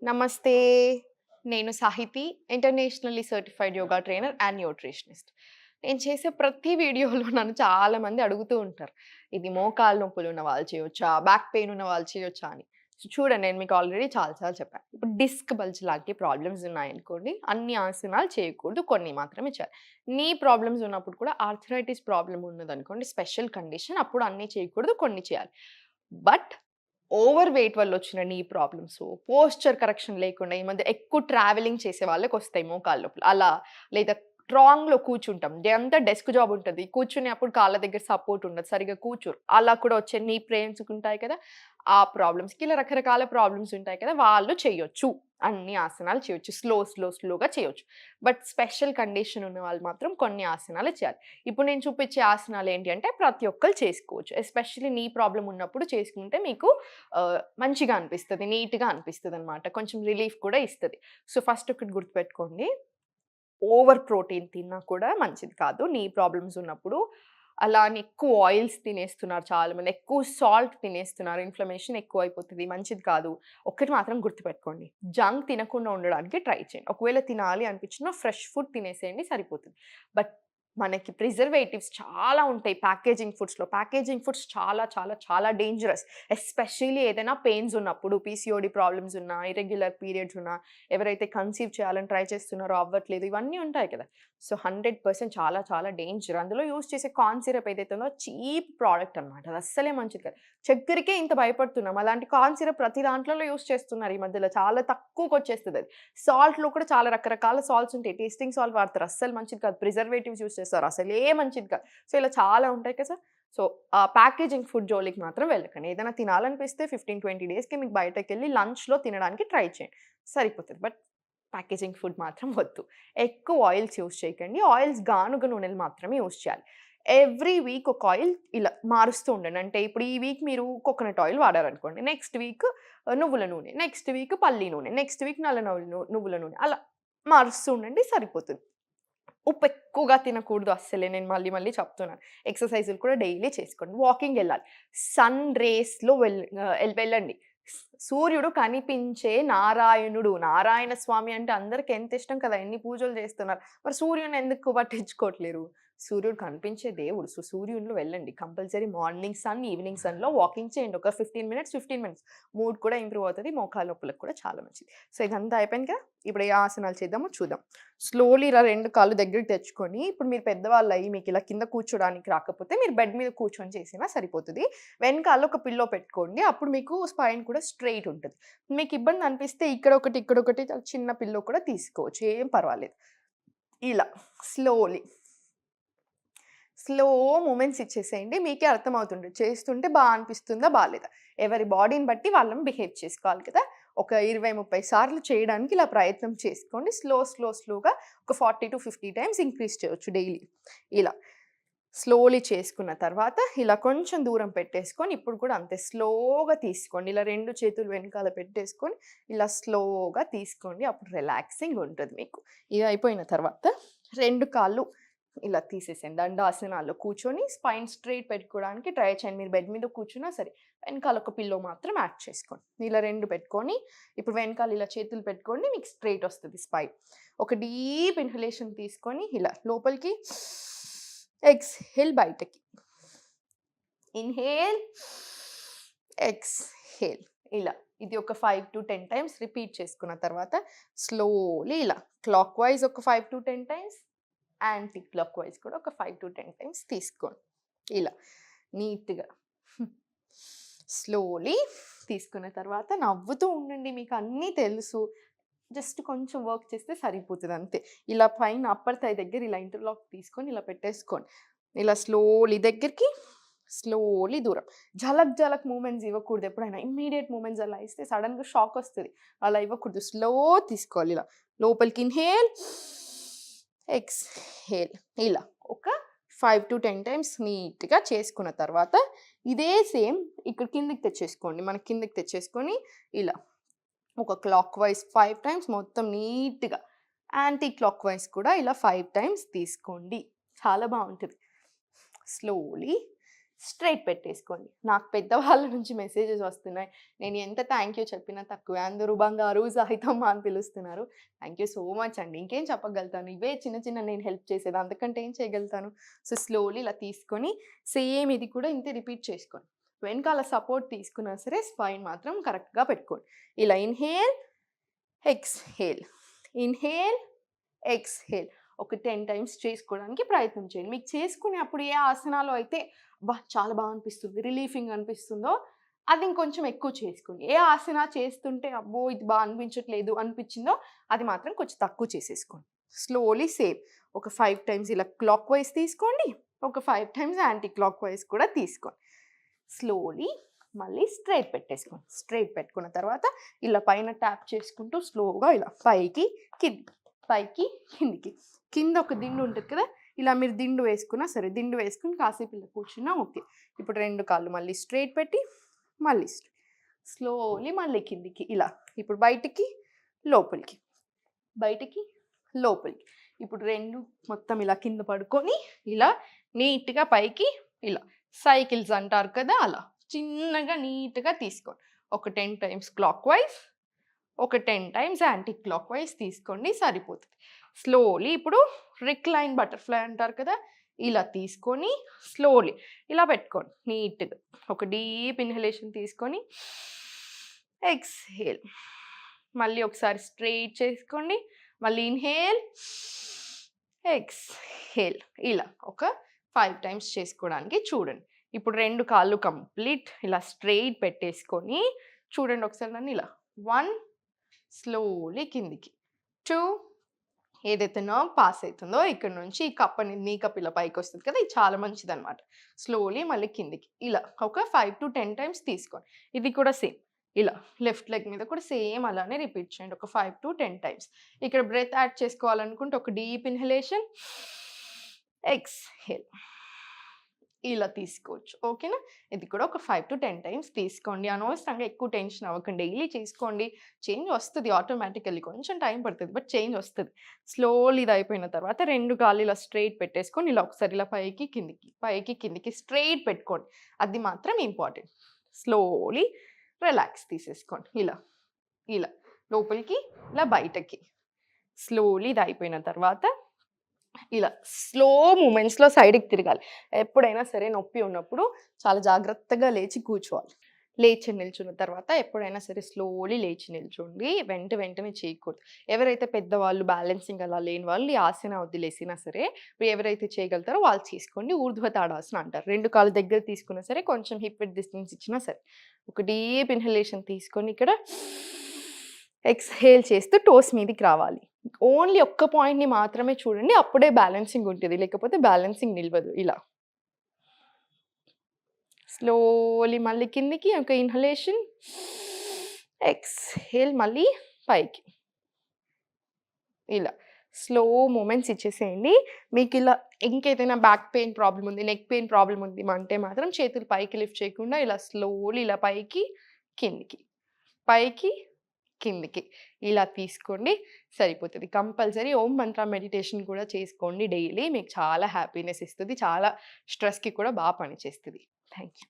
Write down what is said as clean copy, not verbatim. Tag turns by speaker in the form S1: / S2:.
S1: నమస్తే. నేను Sahithi, internationally certified yoga trainer and nutritionist. నేను చేసే ప్రతి వీడియోలో నన్ను చాలామంది అడుగుతూ ఉంటారు. ఇది మోకాళ్ళ నొప్పులు ఉన్న వాళ్ళు చేయొచ్చా? బ్యాక్ పెయిన్ ఉన్న వాళ్ళు చేయొచ్చా అని. సో చూడండి, నేను మీకు ఆల్రెడీ చాలా సార్లు చెప్పాను. ఇప్పుడు డిస్క్ బల్జ్ లాంటి ప్రాబ్లమ్స్ ఉన్నాయనుకోండి, అన్ని ఆసనాలు చేయకూడదు. కొన్ని మాత్రమే చేయాలి. నీ ప్రాబ్లమ్స్ ఉన్నప్పుడు కూడా ఆర్థరైటిస్ ప్రాబ్లమ్ ఉన్నదనుకోండి, స్పెషల్ కండిషన్, అప్పుడు అన్నీ చేయకూడదు. కొన్ని చేయాలి. బట్ ఓవర్ వెయిట్ వల్లొచ్చిన నీ ప్రాబ్లమ్సు, పోస్చర్ కరెక్షన్ లేకుండా ఈ మధ్య ఎక్కువ ట్రావెలింగ్ చేసే వాళ్ళకొస్తాయి మోకాళ్ళ నొప్పులు. అలా లేదా స్ట్రాంగ్‌లో కూర్చుంటాం. డే అంతా డెస్క్ జాబ్ ఉంటది. కూర్చునేప్పుడు కాళ్ళ దగ్గర సపోర్ట్ ఉండదు. సరిగ్గా కూర్చోరు. అలా కూడా వచ్చే నీ పెయిన్స్ ఉంటాయి కదా! ఆ ప్రాబ్లమ్స్‌కి ఇలా రకరకాల ప్రాబ్లమ్స్ ఉంటాయి కదా! వాళ్ళు చేయొచ్చు. అన్ని ఆసనాలు చేయొచ్చు. స్లోగా చేయొచ్చు. బట్ స్పెషల్ కండిషన్ ఉన్న వాళ్ళు మాత్రం కొన్ని ఆసనాలే చేయాలి. ఇప్పుడు నేను చూపించే ఆసనాలు ఏంటి అంటే ప్రతి ఒక్కళ్ళు చేసుకోవచ్చు. ఎస్పెషల్లీ నీ ప్రాబ్లమ్ ఉన్నప్పుడు చేసుకుంటే మీకు మంచిగా అనిపిస్తది. నీట్‌గా అనిపిస్తదనమాట. కొంచెం రిలీఫ్ కూడా ఇస్తది. సో, ఫస్ట్ ఒకటి గుర్తుపెట్టుకోండి. ఓవర్ ప్రోటీన్ తిన్నా కూడా మంచిది కాదు. నీ ప్రాబ్లమ్స్ ఉన్నప్పుడు. అలా అని ఎక్కువ ఆయిల్స్ తినేస్తున్నారు చాలామంది. ఎక్కువ సాల్ట్ తినేస్తున్నారు. ఇన్‌ఫ్లమేషన్ ఎక్కువైపోతది. మంచిది కాదు. ఒక్కటి మాత్రం గుర్తుపెట్టుకోండి. జంక్ తినకుండా ఉండడానికి ట్రై చేయండి. ఒకవేళ తినాలి అనిపించినా ఫ్రెష్ ఫుడ్ తినేసేయండి సరిపోతుంది. బట్ మనకి ప్రిజర్వేటివ్స్ చాలా ఉంటాయి ప్యాకేజింగ్ ఫుడ్స్‌లో. ప్యాకేజింగ్ ఫుడ్స్ చాలా చాలా చాలా డేంజరస్. ఎస్పెషల్లీ ఏదైనా పెయిన్స్ ఉన్నప్పుడు, పీసీఓడీ ప్రాబ్లమ్స్ ఉన్నా, ఇర్రెగ్యులర్ పీరియడ్స్ ఉన్నా, ఎవరైతే కన్సీవ్ చేయాలని ట్రై చేస్తున్నారో అవ్వట్లేదు. ఇవన్నీ ఉంటాయి కదా! సో, 100% చాలా చాలా డేంజర్. అందులో యూజ్ చేసే కార్న్ సిరప్ ఏదైతే ఉందో చీప్ ప్రొడక్ట్ అనమాట. అది అస్సలే మంచిది కాదు. చక్కెరకే ఇంత భయపడుతున్నాం. అలాంటి కార్న్ సిరప్ ప్రతి దాంట్లలో యూజ్ చేస్తున్నారు ఈ మధ్యలో. చాలా తక్కువకొచ్చేస్తదది. సాల్ట్‌లో కూడా చాలా రకరకాల సాల్ట్స్ ఉంటాయి. టేస్టింగ్ సాల్ట్ వాడతారు. అస్సలు మంచిది కాదు. ప్రిజర్వేటివ్స్ యూజ్ చేస్తారు. అసలే మంచిది కాదు. సో, ఇలా చాలా ఉంటాయి కదా! సో, ప్యాకేజింగ్ ఫుడ్ జోలికి మాత్రం వెళ్ళకండి. ఏదైనా తినాలనిపిస్తే 15, 20 డేస్‌కి మీకు బయటకెళ్ళి లంచ్‌లో తినడానికి ట్రై చేయండి. సరిపోతది. బట్ ప్యాకేజింగ్ ఫుడ్ మాత్రం వద్దు. ఎక్కువ ఆయిల్స్ యూజ్ చేయకండి. ఆయిల్స్ గానుగ నూనెలు మాత్రమే యూజ్ చేయాలి. ఎవ్రీ వీక్ ఒక ఆయిల్ ఇలా మారుస్తూ ఉండండి. అంటే ఇప్పుడు ఈ వీక్ మీరు కోకోనట్ ఆయిల్ వాడారనుకోండి. నెక్స్ట్ వీక్ నువ్వుల నూనె, నెక్స్ట్ వీక్ పల్లి నూనె, నెక్స్ట్ వీక్ నల్ల నువ్వుల నూనె అలా మారుస్తూ ఉండండి సరిపోతుంది. ఉప్పు ఎక్కువగా తినకూడదు అస్సలే. నేను మళ్ళీ మళ్ళీ చెప్తున్నాను. ఎక్సర్‌సైజులు కూడా డైలీ చేసుకోండి. వాకింగెళ్ళాలి. సన్ రేస్‌లో వెళ్ళండి. సూర్యుడు కనిపించే నారాయణుడు. నారాయణ స్వామి అంటే అందరికి ఎంత ఇష్టం కదా! ఎన్ని పూజలు చేస్తున్నారు. మరి సూర్యుడిని ఎందుకు పట్టించుకోవట్లేరు? సూర్యుడు కనిపించే దేవుడు. సో, సూర్యునిలో వెళ్ళండి. కంపల్సరీ మార్నింగ్ సన్, ఈవినింగ్ సన్‌లో వాకింగ్ చేయండి. ఒక 15 మినిట్స్. మూడ్ కూడా ఇంప్రూవ్ అవుతది. మోకాళ్ళ నొప్పులకు కూడా చాలా మంచిది. సో, ఇదంతా అయిపోయింది కదా! ఇప్పుడు ఏ ఆసనాలు చేద్దామో చూద్దాం. స్లోలీ ఇలా 2 కాళ్ళు దగ్గరికి తెచ్చుకొని, ఇప్పుడు మీరు పెద్దవాళ్ళయ్యి మీకిలా కింద కూర్చోడానికి రాకపోతే, మీరు బెడ్ మీద కూర్చొని చేసినా సరిపోతది. వెనకాల ఒక పిల్లో పెట్టుకోండి. అప్పుడు మీకు స్పైన్ కూడా స్ట్రెయిట్ ఉంటది. మీకు ఇబ్బంది అనిపిస్తే ఇక్కడొకటి, ఇక్కడొకటి చిన్న పిల్లో కూడా తీసుకోవచ్చు. ఏం పర్వాలేదు. ఇలా స్లోలీ, స్లో మూవ్‌మెంట్స్ ఇచ్చేసేయండి. మీకే అర్థమవుతుంటది. చేస్తుంటే అనిపిస్తుందా? బాలేదా? ఎవరి బాడీని బట్టి వాళ్ళని బిహేవ్ చేసుకోవాలి కదా! ఒక 20, 30 సార్లు చేయడానికి ఇలా ప్రయత్నం చేసుకోండి. స్లోగా ఒక 40-50 టైమ్స్ ఇంక్రీజ్ చేయొచ్చు డైలీ. ఇలా. స్లోలీ చేసుకున్న తర్వాత ఇలా కొంచెం దూరం పెట్టేసుకొని ఇప్పుడు కూడా అంతే స్లోగా తీసుకోండి. ఇలా 2 చేతులు వెనకాల పెట్టేసుకొని ఇలా స్లోగా తీసుకోండి. అప్పుడు రిలాక్సింగ్ ఉంటది మీకు. ఇది అయిపోయిన తర్వాత 2 కాళ్ళు ఇలా తీసేసేయండి. దండాసనాల్లో కూర్చొని స్పైన్ స్ట్రెయిట్ పెట్టుకోవడానికి ట్రై చేయండి. మీరు బెడ్ మీద కూర్చున్నా సరే. వెనకాల ఒక పిల్లో మాత్రం యాడ్ చేసుకోండి. ఇలా 2 పెట్టుకొని ఇప్పుడు వెనకాల ఇలా చేతులు పెట్టుకోండి. మీకు స్ట్రెయిట్ వస్తది స్పైన్. ఒక డీప్ ఇన్‌హలేషన్ తీసుకొని ఇలా లోపలికి ఎక్స్‌హేల్ బయటకి. ఇన్‌హేల్, ఎక్స్‌హేల్ ఇలా. ఇది ఒక 5-10 టైమ్స్ రిపీట్ చేసుకున్న తర్వాత స్లోలీ ఇలా క్లాక్ వైస్ ఒక 5-10 టైమ్స్, యాంటీ క్లాక్ వైస్ కూడా ఒక 5-10 టైమ్స్ తీసుకోండి. ఇలా నీట్‌గా. స్లోలీ తీసుకున్న తర్వాత నవ్వుతూ ఉండండి. మీకు అన్నీ తెలుసు. జస్ట్ కొంచెం వర్క్ చేస్తే సరిపోతది అంతే. ఇలా పైన అప్పర్ థై దగ్గర ఇలా ఇంటర్లాక్ తీసుకొని ఇలా పెట్టేసుకోండి. ఇలా స్లోలీ దగ్గరికి, స్లోలీ దూరం. జలక్ మూవ్‌మెంట్స్ ఇవ్వకూడదు ఎప్పుడైనా. ఇమ్మీడియేట్ మూవ్‌మెంట్స్ అలా ఇస్తే సడెన్‌గా షాక్ వస్తది. అలా ఇవ్వకూడదు. స్లో తీసుకోవాలి ఇలా. లోపలికి ఇన్‌హేల్, ఎక్స్‌హేల్ ఇలా ఒక 5-10 టైమ్స్ నీట్‌గా చేసుకున్న తర్వాత ఇదే సేమ్ ఇక్కడ కిందకి తెచ్చేసుకోండి. మన కిందకి తెచ్చేసుకొని ఇలా ఒక క్లాక్ వైస్ 5 టైమ్స్ మొత్తం నీట్‌గా. యాంటీ క్లాక్ వైస్ కూడా ఇలా 5 టైమ్స్ తీసుకోండి. చాలా బావుంటది. స్లోలీ స్ట్రెయిట్ పెట్టేసుకోండి. నాకు పెద్దవాళ్ళ నుంచి మెసేజెస్ వస్తున్నాయి. నేను ఎంత థ్యాంక్ యూ చెప్పినా తక్కువే. అందరూ బంగారు, సాహితమ్మ అని పిలుస్తున్నారు. థ్యాంక్ యూ సో మచ్ అండి. ఇంకేం చెప్పగలుగుతాను? ఇవే చిన్న చిన్న నేను హెల్ప్ చేసేది. అంతకంటే ఏం చేయగలుగుతాను? సో, స్లోలీ ఇలా తీసుకొని సేమ్ ఇది కూడా ఇంతే రిపీట్ చేసుకోండి. వెనకాల సపోర్ట్ తీసుకున్నా సరే స్పైన్ మాత్రం కరెక్ట్‌గా పెట్టుకోండి. ఇలా ఇన్‌హేల్, ఎక్స్‌హేల్, ఇన్‌హేల్, ఎక్స్‌హేల్ ఒక 10 టైమ్స్ చేసుకోవడానికి ప్రయత్నం చేయండి. మీకు చేసుకునేప్పుడు ఏ ఆసనాలో అయితే చాలా బాగా అనిపిస్తుంది, రిలీఫింగ్ అనిపిస్తుందో అది ఇంకొంచెం ఎక్కువ చేసుకోండి. ఏ ఆసన చేస్తుంటే అబ్బో! ఇది అనిపించట్లేదు అనిపించిందో అది మాత్రం కొంచెం తక్కువ చేసేసుకోండి. స్లోలీ సేమ్ ఒక 5 టైమ్స్ ఇలా క్లాక్ వైస్ తీసుకోండి. ఒక 5 టైమ్స్ యాంటీ క్లాక్ వైస్ కూడా తీసుకోండి. స్లోలీ మళ్ళీ స్ట్రెయిట్ పెట్టేసుకోండి. స్ట్రెయిట్ పెట్టుకున్న తర్వాత ఇలా పైన ట్యాప్ చేసుకుంటూ స్లోగా ఇలా పైకి, కిందికి, పైకి, కిందికి. కింద ఒక దిండు ఉంటుంది కదా! ఇలా మీరు దిండు వేసుకున్నా సరే, దిండు వేసుకొని కాసేపు ఇలా కూర్చున్నా ఓకే. ఇప్పుడు 2 కాళ్ళు మళ్ళీ స్ట్రెయిట్ పెట్టి, మళ్ళీ స్లోలీ మళ్ళీ కిందికి ఇలా. ఇప్పుడు బయటికి, లోపలికి, బయటికి, లోపలికి. ఇప్పుడు 2 మొత్తం ఇలా కింద పడుకొని, ఇలా నీట్‌గా పైకి ఇలా. సైకిల్స్ అంటారు కదా! అలా. చిన్నగా నీట్‌గా తీసుకోండి. ఒక 10 టైమ్స్ క్లాక్ వైస్, ఒక 10 టైమ్స్ యాంటీ క్లాక్ వైస్ తీసుకోండి సరిపోతుంది. స్లోలీ ఇప్పుడు రిక్లైన్ బటర్‌ఫ్లై అంటారు కదా! ఇలా తీసుకొని స్లోలీ ఇలా పెట్టుకోండి నీట్‌గా. ఒక డీప్ ఇన్‌హలేషన్ తీసుకొని ఎక్స్‌హేల్. మళ్ళీ ఒకసారి స్ట్రెయిట్ చేసుకోండి. మళ్ళీ ఇన్‌హేల్, ఎక్స్‌హేల్. ఇలా ఒక 5 టైమ్స్ చేసుకోవడానికి చూడండి. ఇప్పుడు 2 కాళ్ళు కంప్లీట్ ఇలా స్ట్రెయిట్ పెట్టేసుకొని చూడండి ఒకసారి నన్ను ఇలా. 1 స్లోలీ కిందికి. 2 ఏదైతే నర్వ్ పాస్ అవుతుందో ఇక్కడ నుంచి ఈ కప్ అనేది నీ కప్ ఇలా పైకి వస్తుంది కదా! ఇది చాలా మంచిదనమాట. స్లోలీ మళ్ళీ కిందికి. ఇలా ఒక 5-10 టైమ్స్ తీసుకోండి. ఇది కూడా సేమ్. ఇలా లెఫ్ట్ లెగ్ మీద కూడా సేమ్ అలానే రిపీట్ చేయండి. ఒక 5-10 టైమ్స్. ఇక్కడ బ్రెత్ యాడ్ చేసుకోవాలనుకుంటే ఒక డీప్ ఇన్‌హలేషన్, ఎక్స్‌హేల్. ఇలా తీసుకోవచ్చు. ఓకేనా? ఇది కూడా ఒక 5-10 టైమ్స్ తీసుకోండి. అనవసరంగా ఎక్కువ టెన్షన్ అవ్వకండి. డైలీ చేసుకోండి. చేంజ్ వస్తది ఆటోమేటికల్లీ. కొంచెం టైం పడుతది. బట్ చేంజ్ వస్తది. స్లోలీ ఇది అయిపోయిన తర్వాత 2 కాళ్ళు ఇలా స్ట్రెయిట్ పెట్టేసుకొని ఇలా ఒకసారి ఇలా పైకి, కిందికి, పైకి, కిందికి స్ట్రెయిట్ పెట్టుకోండి. అది మాత్రం ఇంపార్టెంట్. స్లోలీ రిలాక్స్ తీసేసుకోండి. ఇలా, ఇలా లోపలికి, ఇలా బయటకి. స్లోలీ ఇది అయిపోయిన తర్వాత ఇలా స్లో మూమెంట్స్‌లో సైడ్‌కి తిరగాలి. ఎప్పుడైనా సరే నొప్పి ఉన్నప్పుడు చాలా జాగ్రత్తగా లేచి కూర్చోవాలి. లేచి నిల్చున్న తర్వాత ఎప్పుడైనా సరే స్లోలీ లేచి నిల్చోండి. వెంటనే చేయకూడదు. ఎవరైతే పెద్దవాళ్ళు బ్యాలెన్సింగ్ అలా లేని వాళ్ళు ఈ ఆసన వదిలేసినా సరే, ఎవరైతే చేయగలుగుతారో వాళ్ళు చేసుకోండి. ఊర్ధ్వ తాడాసన అంటారు. 2 కాళ్ళు దగ్గర తీసుకున్నా సరే, కొంచెం హిప్ విడ్త్ డిస్టెన్స్ ఇచ్చినా సరే. ఒక డీప్ ఇన్‌హలేషన్ తీసుకొని ఇక్కడ ఎక్స్‌హేల్ చేస్తూ టోస్ మీదకి రావాలి. ఓన్లీ ఒక్క పాయింట్‌ని మాత్రమే చూడండి. అప్పుడే బ్యాలెన్సింగ్ ఉంటది. లేకపోతే బ్యాలెన్సింగ్ నిలవదు. ఇలా. స్లోలీ మళ్ళీ కిందికి ఒక ఇన్‌హలేషన్, ఎక్స్‌హేల్ మళ్ళీ పైకి. ఇలా స్లో మూమెంట్స్ ఇచ్చేసేయండి. మీకిలా ఇంకేదైనా బ్యాక్ పెయిన్ ప్రాబ్లమ్ ఉంది, నెక్ పెయిన్ ప్రాబ్లమ్ ఉంది అంటే మాత్రం చేతులు పైకి లిఫ్ట్ చేయకుండా ఇలా స్లోలీ ఇలా పైకి, కిందికి, పైకి, కిందికి ఇలా తీసుకోండి సరిపోతది. కంపల్సరీ ఓం మంత్ర మెడిటేషన్ కూడా చేసుకోండి డైలీ. మీకు చాలా హ్యాపీనెస్ ఇస్తది. చాలా స్ట్రెస్‌కి కూడా పనిచేస్తది. Thank you.